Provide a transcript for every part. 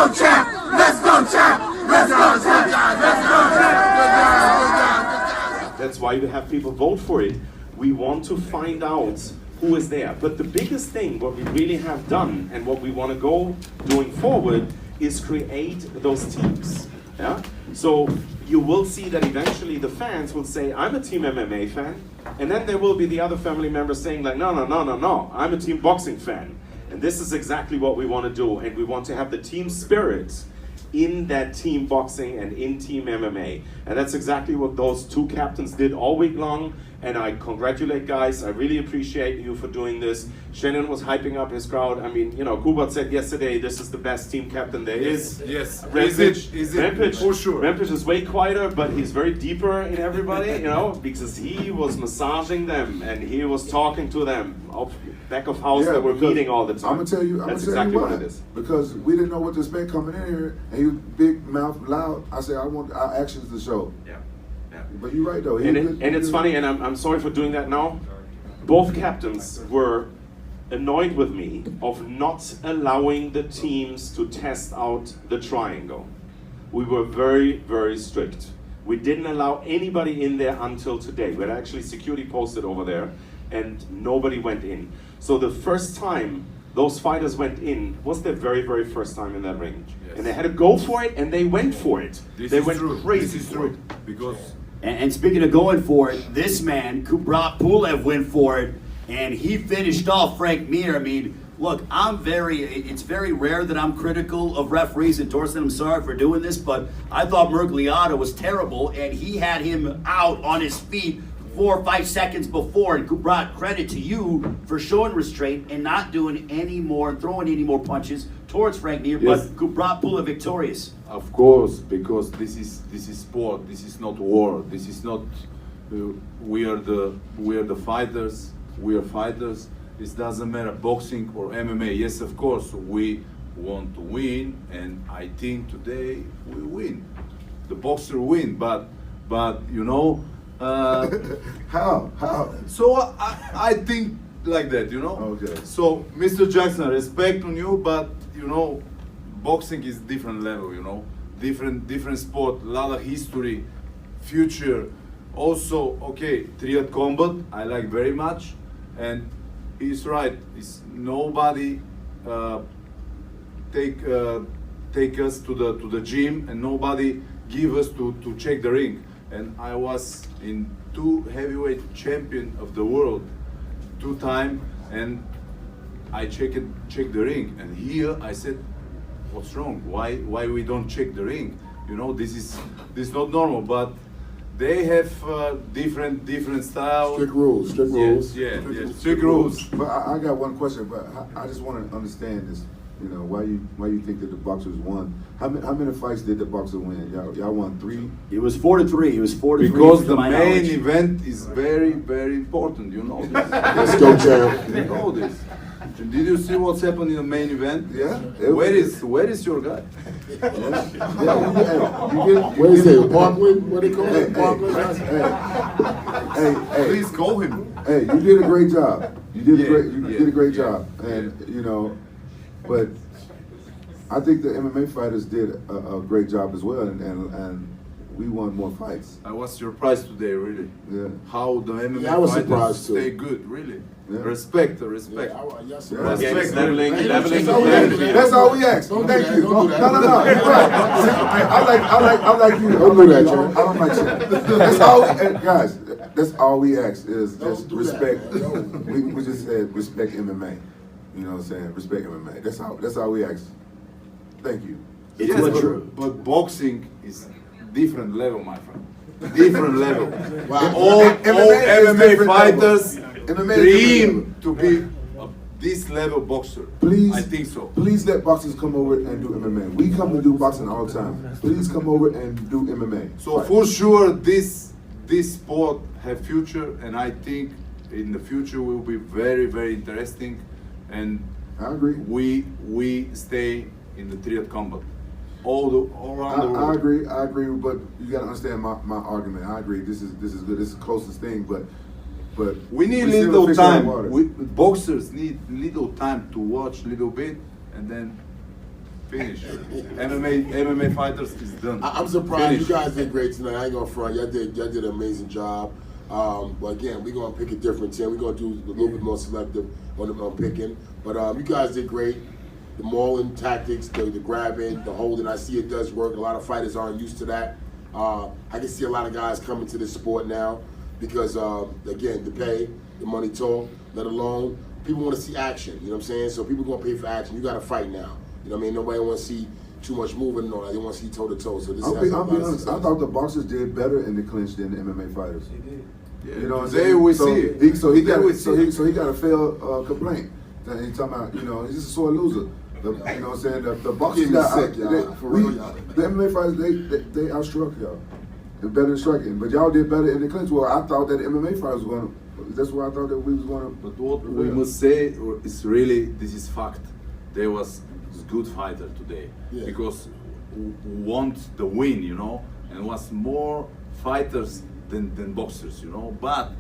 go, champ! Let's go, champ! Let's go, champ! Let's go, champ! That's why you have people vote for it. We want to find out who is there. But the biggest thing, what we really have done and what we want to go doing forward is create those teams. Yeah? So you will see that eventually the fans will say, I'm a Team MMA fan. And then there will be the other family members saying like, no, I'm a Team Boxing fan. And this is exactly what we want to do. And we want to have the team spirit in that team boxing and in team MMA. And that's exactly what those two captains did all week long. And I congratulate guys, I really appreciate you for doing this. Shannon was hyping up his crowd. I mean, you know, Kubrat said yesterday, this is the best team captain there is. Yes. Rampage, Is it? Rampage, For sure. Rampage is way quieter, but he's very deeper in everybody, you know, because he was massaging them and he was talking to them back of house that were meeting all the time. I'm gonna tell you, that's exactly what it is. Because we didn't know what to expect coming in here, and he was big mouth, loud. I said, I want our actions to show. Yeah. But you're right though. And it's funny, and I'm sorry for doing that now. Both captains were annoyed with me of not allowing the teams to test out the triangle. We were very, very strict. We didn't allow anybody in there until today. We had actually security posted over there, and nobody went in. So the first time those fighters went in was their very, very first time in that ring. Yes. And they had to go for it, and they went for it. They went crazy This is for true. it. Because And speaking of going for it, this man, Kubrat Pulev, went for it, and he finished off Frank Mir. I mean, look, it's very rare that I'm critical of referees, and Torsten, I'm sorry for doing this, but I thought Mergliata was terrible, and he had him out on his feet 4 or 5 seconds before. And Kubrat, credit to you for showing restraint and not doing any more, throwing any more punches towards Frank Mir, Yes. but Kubrat Pulev victorious. Of course, because this is sport. This is not war. This is not. We are the fighters. We are fighters. It doesn't matter boxing or MMA. Yes, of course, we want to win, and I think today we win. The boxer win, but you know. How? So I think like that, you know. Okay. So Mr. Jackson, respect on you, but you know, boxing is different level, you know, different sport, a lot of history, future. Also, okay, triad combat I like very much, and he's right. It's nobody take us to the gym, and nobody give us to check the ring. And I was in 2 heavyweight champion of the world 2 times, and I checked the ring. And here I said, what's wrong? Why we don't check the ring? You know, this is not normal. But they have different styles. Strict rules. Yes, strict rules. But I got one question. But I just want to understand this. You know, why you think that the boxers won? How many fights did the boxer win? Y'all won 3. It was 4-3. It was 4-3. Because the main event is very, very important. You know this. Let's go, champ. You know this. Did you see what's happened in the main event? Yeah. Where is your guy? Where is it? Parkland? What they call it? Parkland? Hey. Please call him. Hey, you did a great job. You did a great job, and you know, but I think the MMA fighters did a great job as well, and we won more fights. I was surprised today, really. Yeah. How the MMA I was fighters surprised too. stay good, really. Yeah. Respect. Yes, Leveling. That's all we ask. Thank you. No. You're right. I like you. Don't do that, Joe. I don't like you. That's all, guys. That's all we ask is just respect. We just said respect MMA. You know what I'm saying? Respect MMA. That's all we ask. Thank you. Yes, but boxing is different level, my friend. Different level. Wow. All MMA fighters MMA dream to be this level boxer. Please, I think so. Please let boxers come over and do MMA. We come to do boxing all the time. Please come over and do MMA. So for sure, this sport have future, and I think in the future will be very, very interesting. And I agree. We stay in the triad combat all around the world. I agree, but you gotta understand my argument. I agree. This is good. This is the closest thing, but we need still little fixing the time. water. Boxers need little time to watch little bit, and then Finish. MMA fighters is done. I'm surprised Finish. you guys did great tonight. I ain't gonna front. Y'all did an amazing job. But again, we're gonna pick a different team. We're gonna do a little bit more selective on picking. But you guys did great. The mauling tactics, the grabbing, the holding, I see it does work. A lot of fighters aren't used to that. I can see a lot of guys coming to this sport now because, again, the pay, the money talk, let alone people want to see action. You know what I'm saying? So people gonna pay for action. You got to fight now. You know what I mean? Nobody want to see too much moving and all that. They want to see toe to toe. So this I'll has be a lot of honest. I success. thought the boxers did better in the clinch than the MMA fighters. Yeah, You know what I'm today saying? we so see it. He got Today we see it. so he got a failed complaint. Then he talking about, you know, he's just a sore loser. You know what I'm saying? The boxers Getting got sick, y'all. For real, y'all. the MMA fighters they outstruck y'all. They're better in striking, but y'all did better in the clinch. Well, I thought that the MMA fighters were gonna. That's what I thought that we was gonna. But what we must say is really, this is fact. There was good fighter today Yeah. because want the win, you know, and was more fighters than boxers, you know. But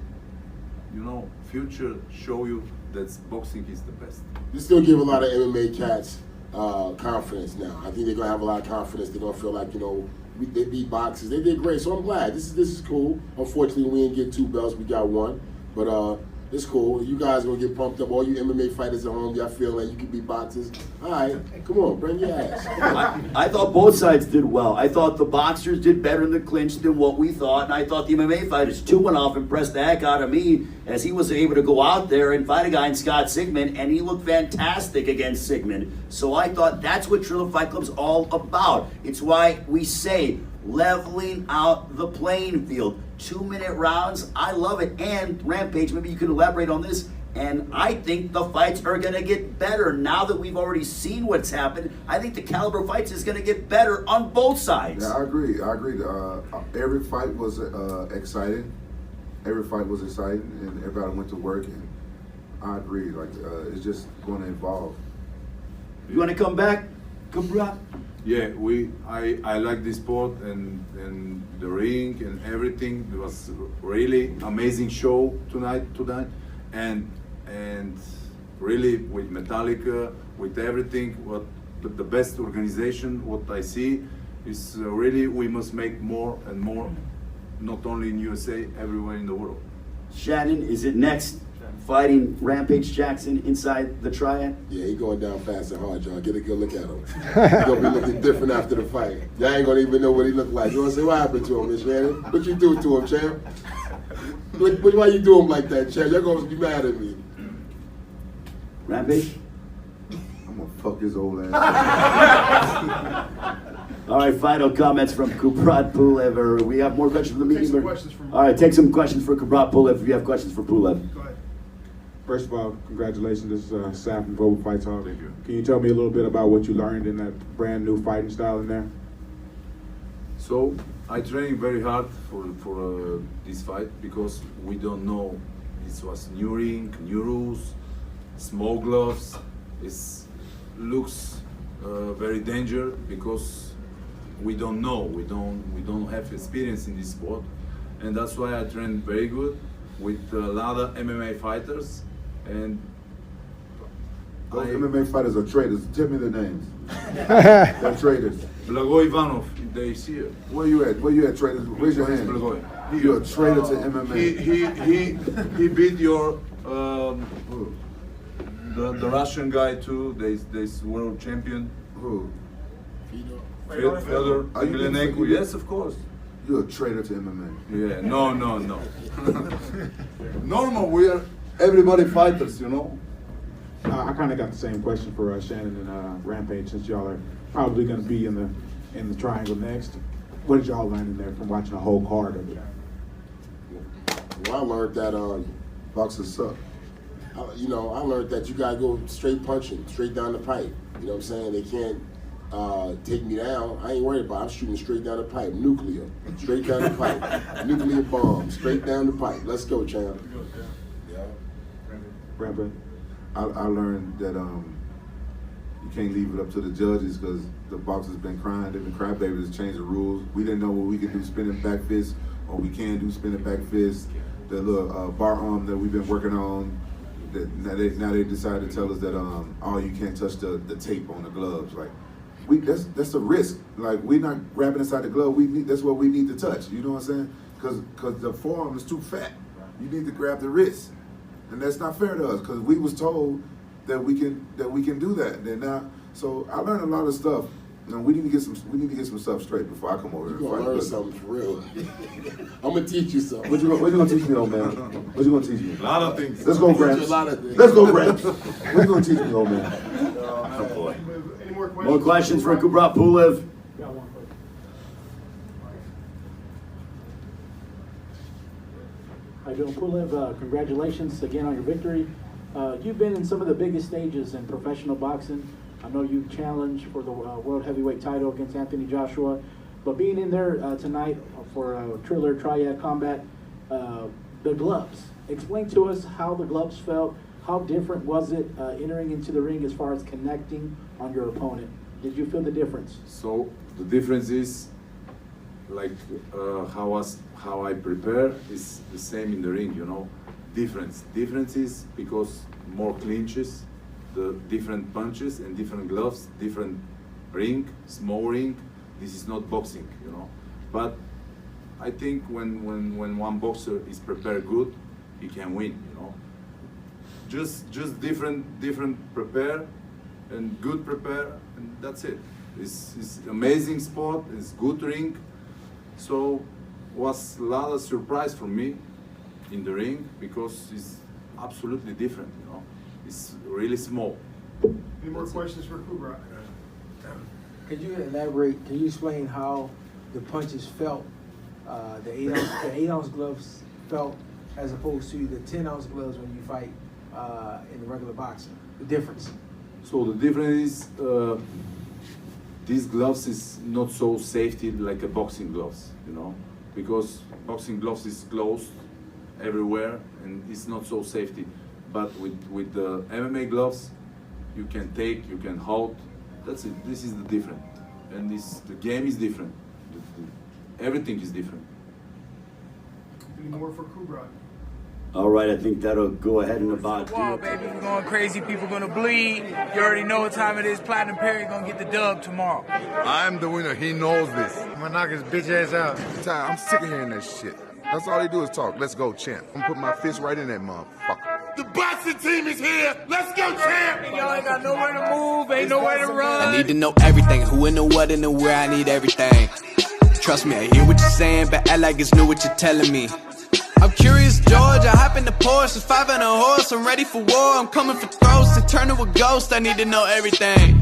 you know, future show you that boxing is the best. You still give a lot of MMA cats confidence now. I think they're gonna have a lot of confidence. They're gonna feel like, you know, they beat boxers. They did great, so I'm glad. This is cool. Unfortunately, we didn't get 2 belts. We got 1, but it's cool. You guys gonna get pumped up. All you MMA fighters at home, y'all feel like you can beat boxers. All right, come on, bring your ass. I thought both sides did well. I thought the boxers did better in the clinch than what we thought, and I thought the MMA fighters, Tumanov impressed the heck out of me as he was able to go out there and fight a guy in Scott Sigmund, and he looked fantastic against Sigmund. So I thought that's what Triller Fight Club's all about. It's why we say leveling out the playing field. 2-minute rounds, I love it. And Rampage, maybe you can elaborate on this. And I think the fights are going to get better now that we've already seen what's happened. I think the caliber of fights is going to get better on both sides. Yeah, I agree. Every fight was exciting. Every fight was exciting, and everybody went to work. And I agree. Like it's just going to evolve. You want to come back, Kubrat? Yeah, I like this sport and the ring and everything. It was really amazing show tonight, and really with Metallica, with everything. What the best organization? What I see is really we must make more and more, not only in USA, everywhere in the world. Shannon, is it next? Fighting Rampage Jackson inside the triad? Yeah, he going down fast and hard, y'all. Get a good look at him. He's gonna be looking different after the fight. Y'all ain't gonna even know what he looked like. You wanna say what happened to him, Miss Shannon? What you do to him, champ? Why you do him like that, champ? Y'all gonna be mad at me. Rampage? I'm gonna fuck his old ass. All right, final comments from Kubrat Pulev. Or we have more questions from the meeting? Take some questions from- All right, take some questions for Kubrat Pulev if you have questions for Pulev. Go ahead. First of all, congratulations. This is Sam from Global Fight Talk. Thank you. Can you tell me a little bit about what you learned in that brand new fighting style in there? So I trained very hard for this fight because we don't know. This was new ring, new rules, small gloves. It looks very dangerous because we don't know. We don't have experience in this sport, and that's why I trained very good with a lot of MMA fighters. And Those MMA fighters are traitors. Tell me their names. They're traitors. Blago Ivanov, they see it. Where you at? Where you at, traitors? Raise your hand. Blagoy. You're a traitor to MMA. He beat your the Russian guy too. This world champion. Who? Fedor Are you Emelianenko. being- Yes, of course. You're a traitor to MMA. Yeah. No. Normal. We are everybody fighters, you know. I kind of got the same question for Shannon and Rampage, since y'all are probably going to be in the triangle next. What did y'all learn in there from watching a whole card of it? Well, I learned that Boxers suck. I learned that you gotta go straight punching, straight down the pipe. You know what I'm saying? They can't take me down. I ain't worried about it. I'm shooting straight down the pipe. Nuclear. Straight down the pipe. Nuclear bomb. Straight down the pipe. Let's go, champ. Yeah. Rampage? I learned that you can't leave it up to the judges because the boxers been crying. They've been crybabies to change the rules. We didn't know what we could do spinning back fists or we can do spinning back fists. The little bar arm that we've been working on. Now they decided to tell us that you can't touch the tape on the gloves. Like, that's a risk. Like we're not grabbing inside the glove. That's what we need to touch. You know what I'm saying? Because the forearm is too fat. You need to grab the wrist, and that's not fair to us. Because we was told that we can do that. And now, so I learned a lot of stuff. You know, we need to get some stuff straight before I come over here. You're gonna learn something for real. I'm gonna teach you something. What you gonna teach me, old man? What you gonna teach me? A lot of things. Let's go, Gramps. Let's go, Gramps. What you gonna teach me, old man? Oh boy. Any more questions? More questions for Kubrat Pulev? Got one question. How you doing, Pulev? Congratulations again on your victory. You've been in some of the biggest stages in professional boxing. I know you challenged for the World Heavyweight title against Anthony Joshua, but being in there tonight for Triller Triad Combat, the gloves. Explain to us how the gloves felt. How different was it entering into the ring as far as connecting on your opponent? Did you feel the difference? So the difference is like how I prepare is the same in the ring, you know. Difference is because more clinches, the different punches and different gloves, different ring, small ring. This is not boxing, you know. But I think when one boxer is prepared good, he can win, you know. Just different prepare and good prepare, and that's it. It's amazing sport. It's good ring. So was a lot of surprise for me in the ring because it's absolutely different, you know. It's really small. Any more questions for Kubrat? Could you elaborate? Can you explain how the punches felt? The 8-ounce gloves felt as opposed to the 10-ounce gloves when you fight in the regular boxing. The difference. So the difference is these gloves is not so safety like a boxing gloves, you know, because boxing gloves is closed everywhere and it's not so safety. But with the MMA gloves, you can take, you can hold. That's it. This is the different, and the game is different. Everything is different. Any more for Kubrat? All right, I think that'll go ahead in about Wall, baby, we're going crazy. People gonna bleed. You already know what time it is. Platinum Perry gonna get the dub tomorrow. I'm the winner. He knows this. I'm gonna knock his bitch ass out. I'm sick of hearing that shit. That's all they do is talk. Let's go, champ. I'm gonna put my fist right in that motherfucker. The boxing team is here. Let's go, champ. Y'all ain't got nowhere to move. Ain't nowhere to run. I need to know everything. Who and the what and the where. I need everything. Trust me, I hear what you're saying, but act like it's new what you're telling me. I'm curious, George. I hop in the Porsche, it's 5 on a horse. I'm ready for war. I'm coming for throats and turn to a ghost. I need to know everything.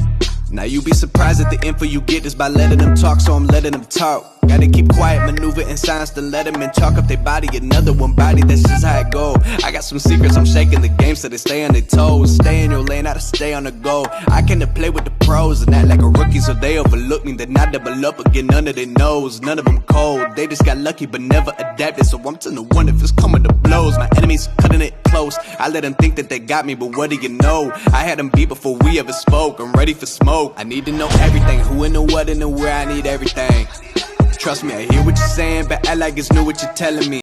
Now you be surprised at the info you get is by letting them talk, so I'm letting them talk. Gotta keep quiet, maneuver in silence to let them in. Chalk up their body, another one body, that's just how it go. I got some secrets, I'm shaking the game so they stay on their toes. Stay in your lane, how to stay on the go. I came to play with the pros and act like a rookie, so they overlook me. Then I double up again under their nose. None of them cold, they just got lucky but never adapted. So I'm to the one if it's coming to blows. My enemies cutting it close. I let them think that they got me, but what do you know? I had them beat before we ever spoke. I'm ready for smoke. I need to know everything, who and the what and the where. I need everything. Trust me, I hear what you're saying, but act like it's new what you're telling me.